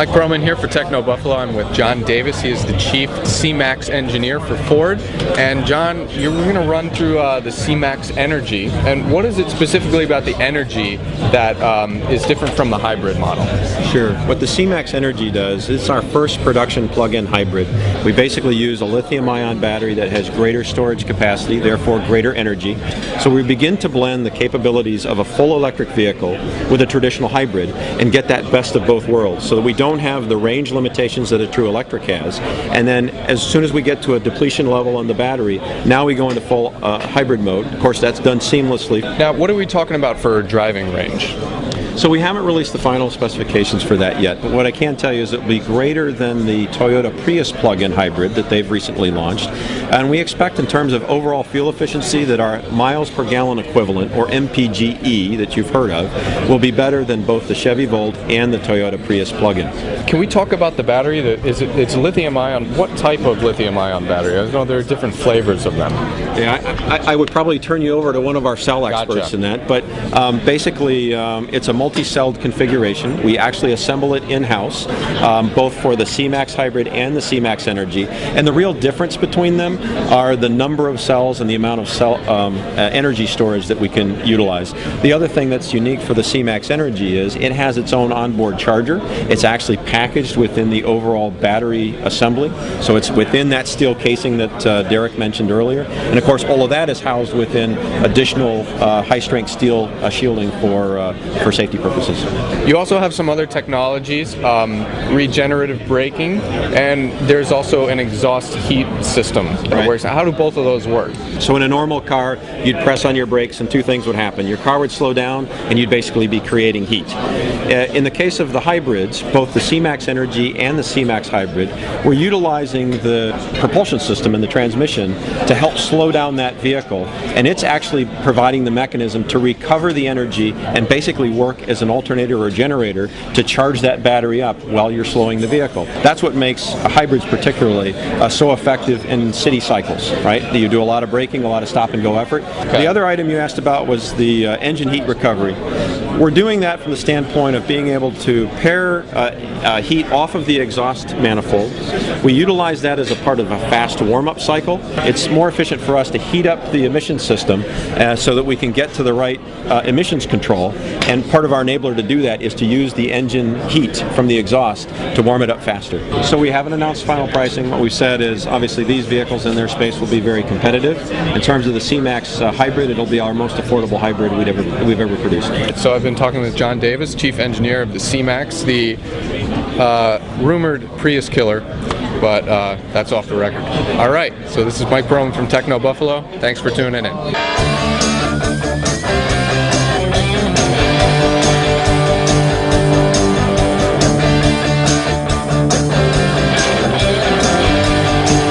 Mike Broman here for Techno Buffalo. I'm with John Davis. He is the Chief C-Max Engineer for Ford. And John, you're going to run through the C-Max Energy. And what is it specifically about the Energy that is different from the hybrid model? Sure. What the C-Max Energy does, it's our first production plug-in hybrid. We basically use a lithium-ion battery that has greater storage capacity, therefore greater energy. So we begin to blend the capabilities of a full electric vehicle with a traditional hybrid and get that best of both worlds, so that we don't have the range limitations that a true electric has. And then as soon as we get to a depletion level on the battery, now we go into full hybrid mode. Of course, that's done seamlessly. Now, what are we talking about for driving range? So we haven't released the final specifications for that yet, but what I can tell you is it will be greater than the Toyota Prius plug-in hybrid that they've recently launched. And we expect in terms of overall fuel efficiency that our miles per gallon equivalent, or MPGE, that you've heard of, will be better than both the Chevy Volt and the Toyota Prius plug-in. Can we talk about the battery? It's lithium-ion. What type of lithium-ion battery? I know there are different flavors of them. Yeah, I would probably turn you over to one of our cell experts in that, but basically it's a multi-celled configuration. We actually assemble it in-house, both for the C-Max Hybrid and the C-Max Energy. And the real difference between them are the number of cells and the amount of cell energy storage that we can utilize. The other thing that's unique for the C-Max Energy is it has its own onboard charger. It's actually packaged within the overall battery assembly, so it's within that steel casing that Derek mentioned earlier. And of course, all of that is housed within additional high-strength steel shielding for safety purposes. You also have some other technologies, regenerative braking, and there's also an exhaust heat system. Right. How do both of those work? So in a normal car, you'd press on your brakes and two things would happen. Your car would slow down and you'd basically be creating heat. In the case of the hybrids, both the C-Max Energy and the C-Max Hybrid, we're utilizing the propulsion system and the transmission to help slow down that vehicle, and it's actually providing the mechanism to recover the energy and basically work as an alternator or generator to charge that battery up while you're slowing the vehicle. That's what makes hybrids particularly so effective in city cycles, right? You do a lot of braking, a lot of stop and go effort. Okay. The other item you asked about was the engine heat recovery. We're doing that from the standpoint of being able to pair heat off of the exhaust manifold. We utilize that as a part of a fast warm-up cycle. It's more efficient for us to heat up the emission system so that we can get to the right emissions control, and part of our enabler to do that is to use the engine heat from the exhaust to warm it up faster. So we haven't announced final pricing. What we've said is obviously these vehicles in their space will be very competitive. In terms of the C-Max Hybrid, it'll be our most affordable hybrid we've ever produced. So I've been talking with John Davis, Chief Engineer of the C-Max, the rumored Prius killer, but that's off the record. All right, so this is Mike Broman from Techno Buffalo. Thanks for tuning in.